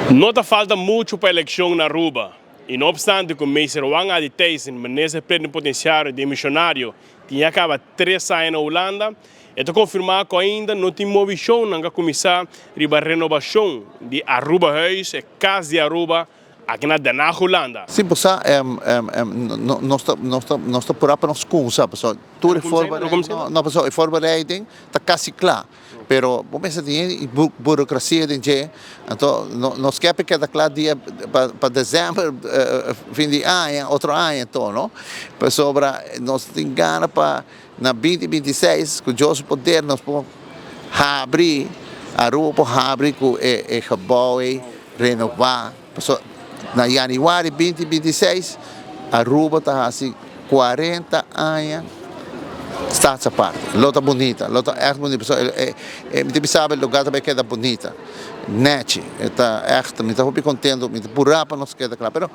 No te falta mucho para a eleição na Aruba. E não obstante que o Mr. Wang Aditeisen, ministro plenipotenciário de missionário, tinha acabado 3 anos na Holanda, é confirmar que ainda não tem movição para começar a renovação de Aruba Huis, a Casa de Aruba, aqui na Holanda. Sim, você nós está por aí para nós começar, pessoal. Tudo é voorbereiding, está quase claro. Pero começa tem burocracia de gente, então nós queremos que está claro dia para dezembro, fim de ano, outro ano, então, não? Para sobra nós tem gana para na 2026 com o Deus poder nós podemos abrir a rua para abrir com o gebouw renovar. Na januário 2026 a Aruba está assim 40 anos. Está essa parte, lota bonita, lota echt bonita. Me sabe o lugar também queda bonita, net, está echt, me está muito contente, me por para nós queda claro. Pero,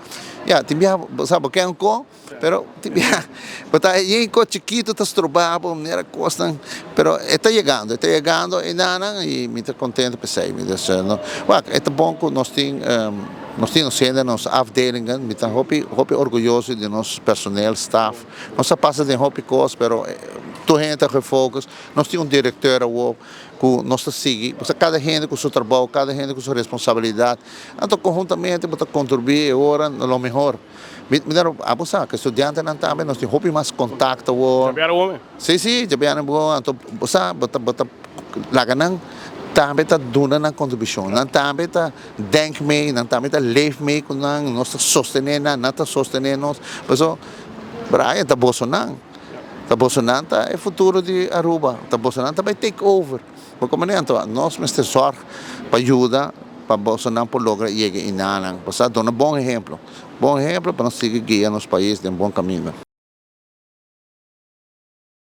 já, tibia, sabe que é um co, pero tibia, mas aí co chiquito está estrobado, era costa, pero está chegando e nada e me está contente pensei, me dizendo, é bom que nós temos nos afdelingen, me está hopi orgulhoso de nosso personal, staff, nós passa de hopi coisas, pero tu gente refocus, nós temos diretor que nós seguimos, cada gente com seu trabalho, cada gente com sua responsabilidade, então conjuntamente para contribuir agora no melhor. Me deram a buscar que estudante não também nós temos mais contato agora. Já homem? Sim, já vieram bom, então buscar, bota laganang também está dando na contribuição, não também está denk mee, não também está leef mee com nós sostener, não está sostener nós, pessoal, Brian está Bolsonaro. Está Bolsonaro é o futuro de Aruba. Está Bolsonaro também take over. Porque como então, nós temos sorte para ajudar para Bolsonaro por lograr chegar em Nanang. Para dar um bom exemplo para nós seguir guiando os países de um bom caminho.